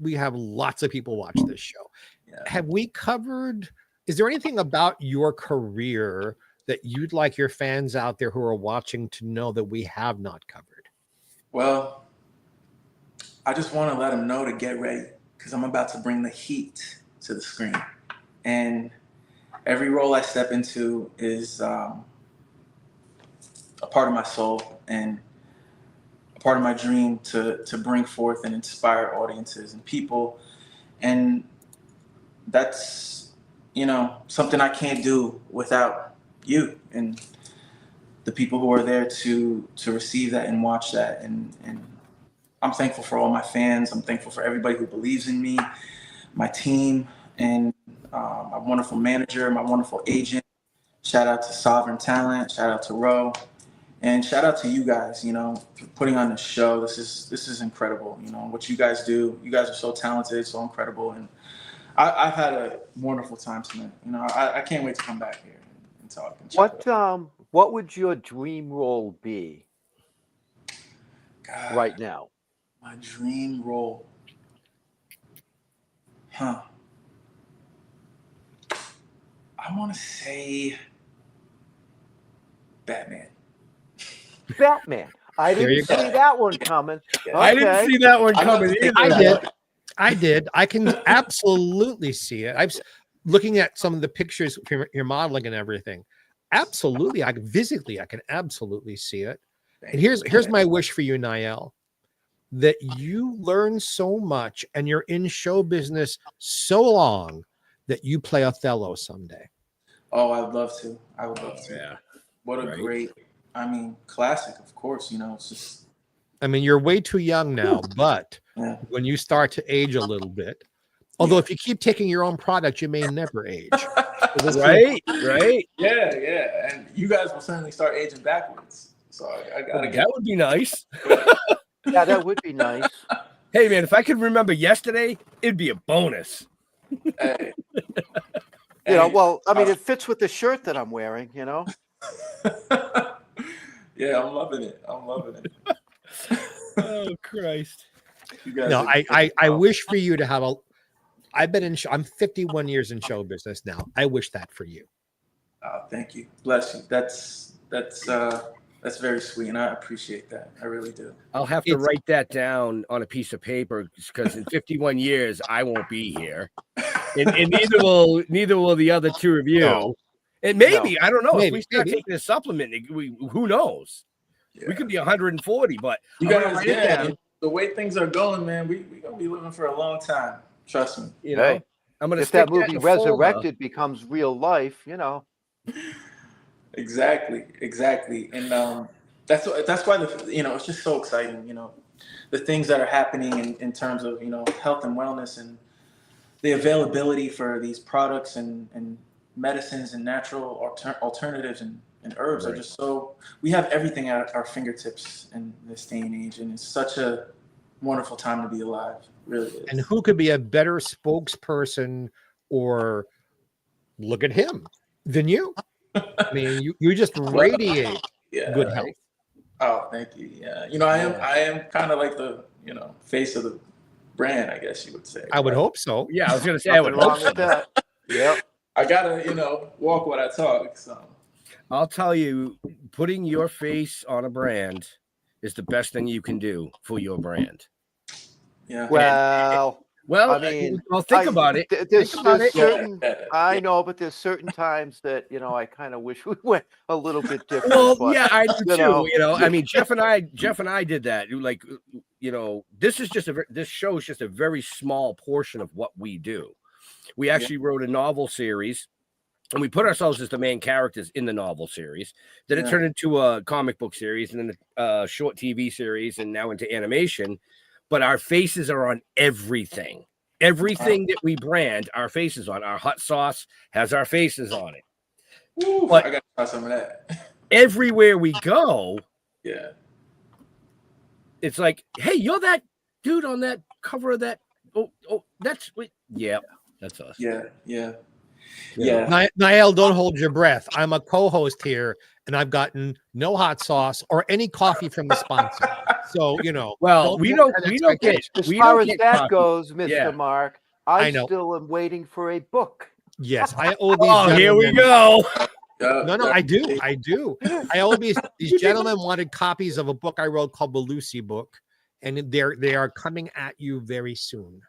We have lots of people watch this show. Yeah. Have we covered? Is there anything about your career that you'd like your fans out there who are watching to know that we have not covered? Well, I just want to let them know to get ready because I'm about to bring the heat to the screen. And every role I step into is a part of my soul and a part of my dream to bring forth and inspire audiences and people. And that's, something I can't do without you and the people who are there to receive that and watch that. And I'm thankful for all my fans. I'm thankful for everybody who believes in me, my team, and my wonderful manager, my wonderful agent. Shout out to Sovereign Talent. Shout out to Ro. And shout out to you guys, for putting on this show. This is incredible. What you guys do. You guys are so talented, so incredible. And I've had a wonderful time tonight. I can't wait to come back here and talk. And What would your dream role be God, right now? my dream role. I want to say Batman. Batman. I There you didn't see that one coming. I didn't see that one coming either. I did. I can absolutely see it. I'm looking at some of the pictures you're modeling and everything. Absolutely. I can absolutely see it. And here's my wish for you, Nyell, that you learn so much and you're in show business so long that you play Othello someday. Oh, I'd love to. I would love to. Yeah. What a great, classic, of course. It's just. You're way too young now, but Yeah. when you start to age a little bit, although if you keep taking your own product, you may never age. Right. Yeah. And you guys will certainly start aging backwards. So I gotta get. That would be nice. Yeah, that would be nice. Hey, man, if I could remember yesterday, it'd be a bonus. Hey. It fits with the shirt that I'm wearing, Yeah, I'm loving it. Oh, Christ. You guys No, are- I wish for you to have I'm 51 years in show business now. I wish that for you. Thank you. Bless you. That's very sweet, and I appreciate that. I really do. I'll have to write that down on a piece of paper because in 51 years I won't be here, and neither will the other two of you. No. And maybe I don't know if Maybe, we start maybe. taking a supplement, who knows? Yeah. We could be 140, but You I'm gonna guys, write it down. the way things are going, man, we gonna be living for a long time. Trust me. You know, Hey, I'm gonna if stick that movie in a folder. Resurrected becomes real life, Exactly. And that's why it's just so exciting. The things that are happening in terms of health and wellness and the availability for these products and medicines and natural alternatives and herbs are just so, we have everything at our fingertips in this day and age, and it's such a wonderful time to be alive. It really is. And who could be a better spokesperson or look at him than you? I mean, you just radiate good health. Oh, thank you. Yeah, I am kind of like the face of the brand, I guess you would say. I would hope so. Yeah, I was gonna say I would hope so. That. Yep. I gotta walk what I talk. So I'll tell you, putting your face on a brand is the best thing you can do for your brand. yeah. Well, I mean, think about it. There's Think about it. certain, I know, but there's certain times that I kind of wish we went a little bit different. Well, but, yeah, I do too. know. I mean, Jeff and I did that. Like, this show is just a very small portion of what we do. We actually wrote a novel series, and we put ourselves as the main characters in the novel series. Then it turned into a comic book series, and then a short TV series, and now into animation. But our faces are on everything. Everything that we brand, our faces on. Our hot sauce has our faces on it. Ooh, but I gotta try some of that. Everywhere we go, it's like, hey, you're that dude on that cover of that. Oh, that's that's us. Yeah. Nyell, don't hold your breath. I'm a co-host here, and I've gotten no hot sauce or any coffee from the sponsor. So well, we don't get as far as that goes, Mr. Mark. I know. Still am waiting for a book. Yes, I owe these. Oh, here we go. No, I do. I owe these gentlemen wanted copies of a book I wrote called The Lucy Book, and they are coming at you very soon.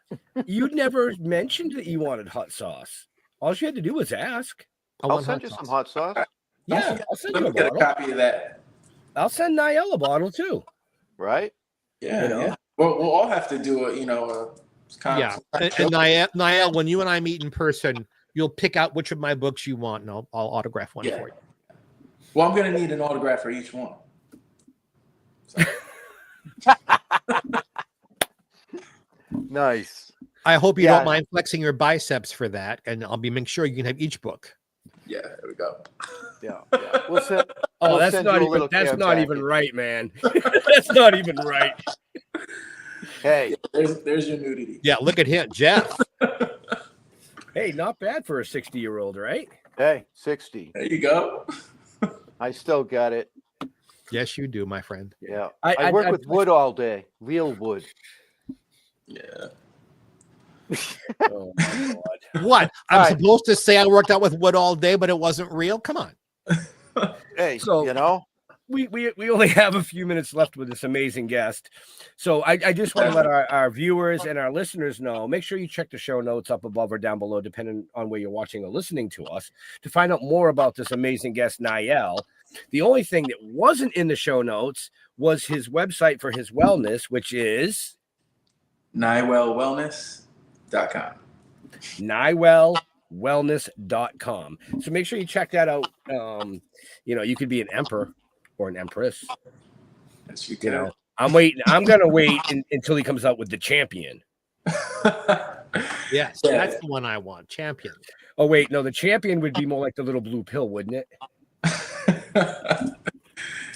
You never mentioned that you wanted hot sauce. All you had to do was ask. I'll send you some hot sauce. Yeah, I'll send Let you me get a copy of that. I'll send Nyell a bottle too. Right? Yeah. Well, we'll all have to do a And Nyell, when you and I meet in person, you'll pick out which of my books you want, and I'll autograph one for you. Well, I'm gonna need an autograph for each one. So. Nice. I hope you don't mind flexing your biceps for that, and I'll make sure you can have each book. Yeah, there we go. Yeah. We'll send, that's not even right, man. That's not even right. Hey, there's your nudity. Yeah, look at him, Jeff. Hey, not bad for a 60-year-old, right? Hey, 60. There you go. I still got it. Yes, you do, my friend. Yeah. I work with wood all day. Real wood. Yeah. Oh my God. What? I'm supposed to say I worked out with wood all day, but it wasn't real? Come on. Hey, so we only have a few minutes left with this amazing guest. So I just want to let our viewers and our listeners know, make sure you check the show notes up above or down below, depending on where you're watching or listening to us, to find out more about this amazing guest, Nyell. The only thing that wasn't in the show notes was his website for his wellness, which is NyellWellness.com. NyellWellness.com. So make sure you check that out. You could be an emperor or an empress. Yes, you can. I'm waiting. I'm gonna wait until he comes out with the champion. Yes, that's the one I want. Champion. Oh wait, no, the champion would be more like the little blue pill, wouldn't it?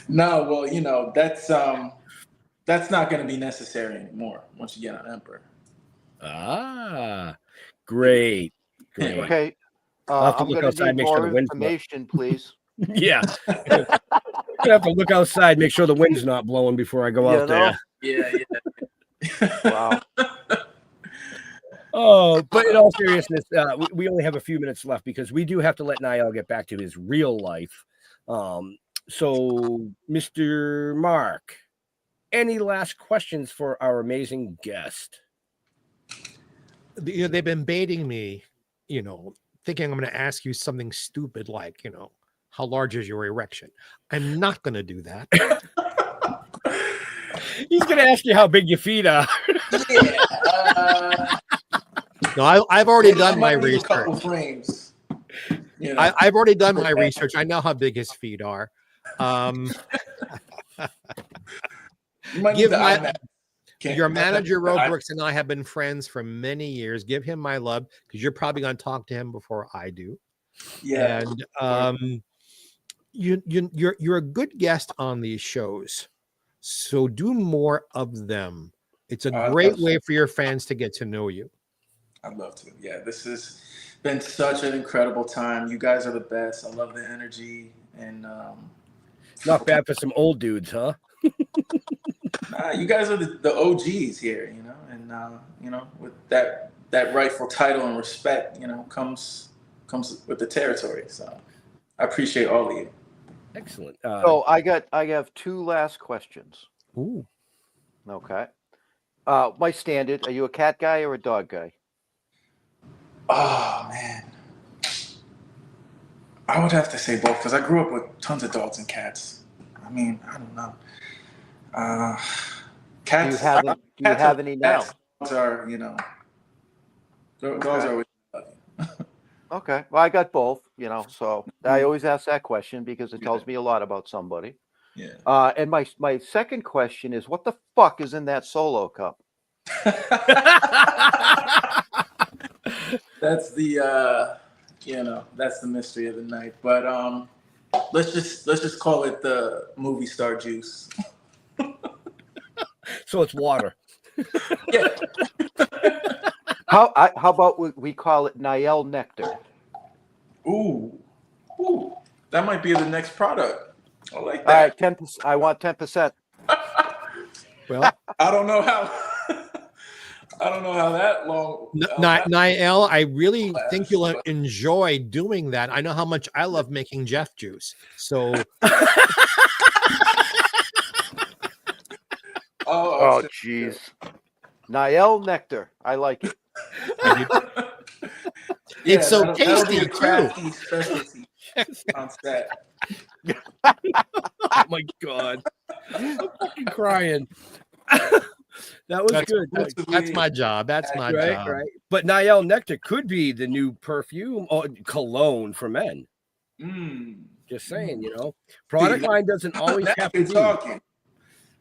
No, well, that's not going to be necessary anymore once you get on Emperor. Ah, great. Okay. I'm going to need more information, please. Yeah. I have to look outside, make sure the wind's not blowing before I go out there. Yeah. Wow. Oh, but in all seriousness, we only have a few minutes left because we do have to let Nyell get back to his real life. So, Mr. Mark, any last questions for our amazing guest? They've been baiting me, thinking I'm going to ask you something stupid like, how large is your erection? I'm not going to do that. He's going to ask you how big your feet are. No, I've already done my research. Frames. I've already done my research. I know how big his feet are. Your manager, Robrooks, and I have been friends for many years. Give him my love because you're probably going to talk to him before I do. Yeah. And you're a good guest on these shows, so do more of them. It's a great way for your fans to get to know you. I'd love to. Yeah, this has been such an incredible time. You guys are the best. I love the energy, and Not bad for some old dudes, huh? you guys are the OGs here, you know, and you know, with that rightful title and respect, you know, comes with the territory. So I appreciate all of you. Excellent. So I have two last questions. Ooh. Okay. My standard. Are you a cat guy or a dog guy? Oh man, I would have to say both because I grew up with tons of dogs and cats. I mean, I don't know. Cats. Do you have any now? Dogs are, you know, dogs are always Okay. Well, I got both, you know, so I always ask that question because it tells me a lot about somebody. Yeah. And my second question is, what the fuck is in that Solo cup? That's the you know, that's the mystery of the night. But let's just call it the movie star juice. So it's water. Yeah. How about we call it Nyell nectar? Ooh, that might be the next product. I like All right, that. 10%. I want 10%. Well, I don't know how. I don't know how that long. Nyell, I really think you'll enjoy doing that. I know how much I love making Jeff juice. So. Oh, jeez. Nyell nectar. I like it. It's so that'll tasty be a too. crafty specialty on set. Oh my God. I'm fucking crying. That was good. That's my job. That's my job. Right. But Nyell nectar could be the new perfume or cologne for men. Just saying, you know, product line doesn't always have to be. Talking.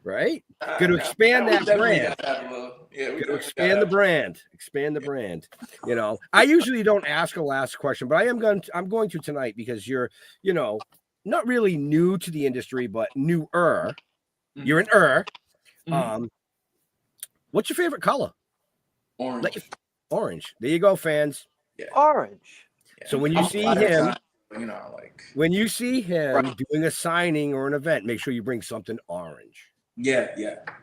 Right? Going to expand that brand. Yeah, Expand the brand. Expand the brand. You know, I usually don't ask a last question, but I'm going to tonight because you're, you know, not really new to the industry, but newer. You're an what's your favorite color? Orange. Orange. There you go, fans. Yeah. Orange. Yeah. So when you see him, you know, like when you see him doing a signing or an event, make sure you bring something orange. Yeah,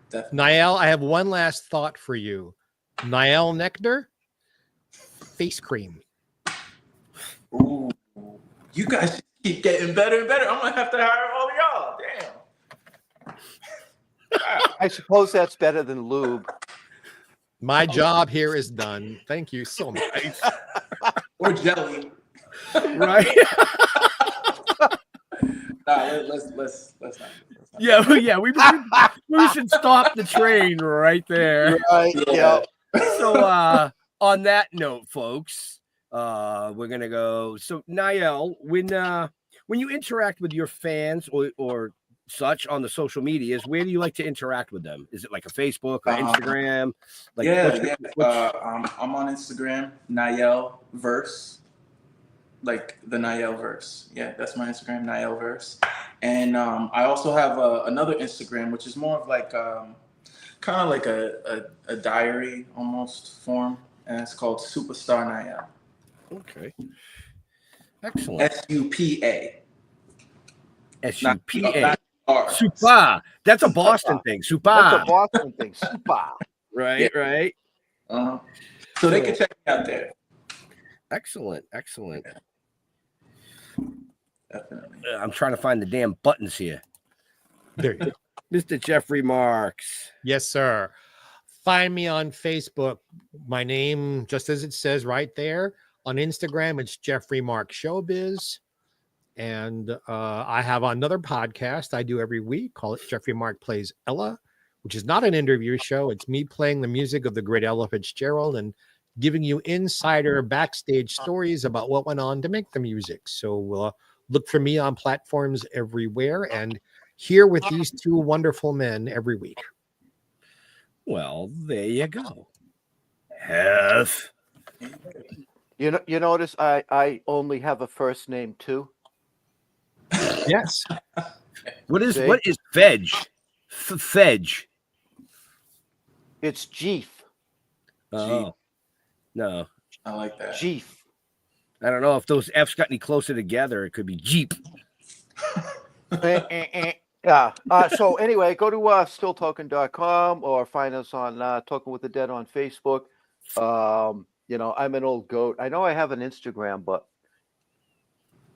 definitely. Nyell, I have one last thought for you. Nyell nectar, face cream. Ooh, you guys just keep getting better and better. I'm gonna have to hire all of y'all. Damn. I suppose that's better than lube. My job here is done. Thank you so much. Or jelly. Right? Let's not. Yeah. We should stop the train right there. Right. Yeah. So on that note, folks, we're gonna go. So Nyell, when you interact with your fans or such on the social medias, where do you like to interact with them? Is it like a Facebook or Instagram? Like I'm on Instagram, Nyell Verse. Like the Nyell Verse. Yeah, that's my Instagram, Nyell Verse. And I also have another Instagram, which is more of like kind of like a diary almost form, and it's called Superstar Nyell. Okay. Excellent. SUPA. SUPA. Super. That's a Boston thing. Super. That's a Boston thing. Super. Right. Yeah. Right. So they can check me out there. Excellent. Definitely. I'm trying to find the damn buttons here. There you go. Mr. Jeffrey Marks. Yes, sir. Find me on Facebook. My name, just as it says right there. On Instagram, it's Jeffrey Mark Showbiz. And I have another podcast I do every week. Call it Jeffrey Mark Plays Ella, which is not an interview show. It's me playing the music of the great Ella Fitzgerald and giving you insider backstage stories about what went on to make the music. So look for me on platforms everywhere and here with these two wonderful men every week. Well, there you go. Hef. You You notice I only have a first name too. Yes. What is See? veg? Veg. It's Jeef. Oh no, I like that. Jeef. I don't know if those F's got any closer together. It could be Jeep. Yeah. So anyway, go to stilltoken.com or find us on Talking with the Dead on Facebook. I'm an old goat. I know I have an Instagram, but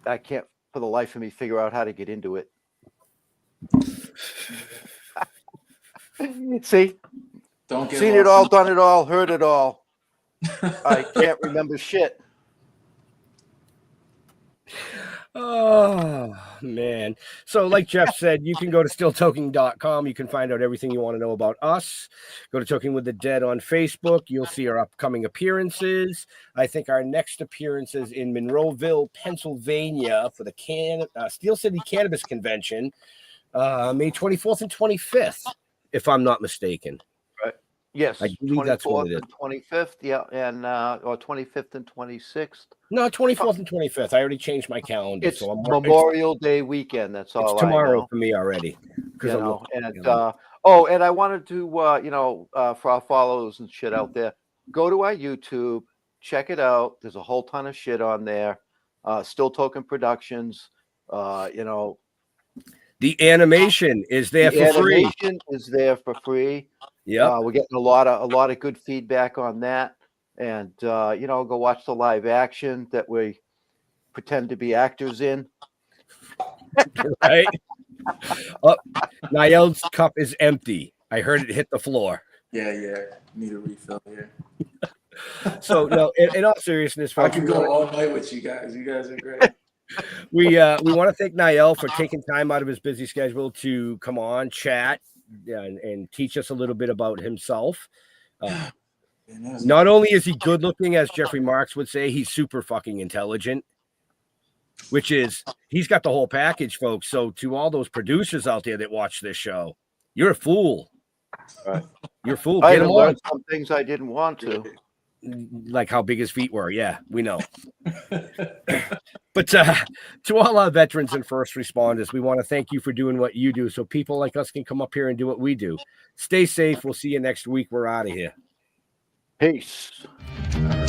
I can't for the life of me figure out how to get into it. See? Don't get Seen lost it all, in- done it all, heard it all. I can't remember shit. Oh man. So like Jeff said, you can go to stilltoking.com. You can find out everything you want to know about us. Go to Toking with the Dead on Facebook. You'll see our upcoming appearances. I think our next appearance is in Monroeville, Pennsylvania for the Steel City Cannabis Convention, May 24th and 25th, if I'm not mistaken. Yes, I believe that's what 24th it is. and 25th, yeah, and or 25th and 26th. No, 24th and 25th. I already changed my calendar. It's So Memorial Day weekend. That's it's all tomorrow I know. for me already. You I'm know, looking at and the calendar. and I wanted to for our followers and shit out there, go to our YouTube, check it out. There's a whole ton of shit on there. Still Token Productions. The animation is there The for free. animation is there for free. Yep. We're getting a lot of good feedback on that, and go watch the live action that we pretend to be actors in. Right. Nyell's cup is empty. I heard it hit the floor. Yeah. Need a refill here. So no, in all seriousness, I folks, could go all night with you guys. You guys are great. we want to thank Nyell for taking time out of his busy schedule to come on, chat, and teach us a little bit about himself. Not only is he good looking, as Jeffrey Marks would say, he's super fucking intelligent, which is he's got the whole package, folks. So to all those producers out there that watch this show, you're a fool. Right. You're a fool. I Get had him to on. learn some things I didn't want to. Like how big his feet were. Yeah, we know. But to all our veterans and first responders, we want to thank you for doing what you do so people like us can come up here and do what we do. Stay safe. We'll see you next week. We're out of here. Peace. All right.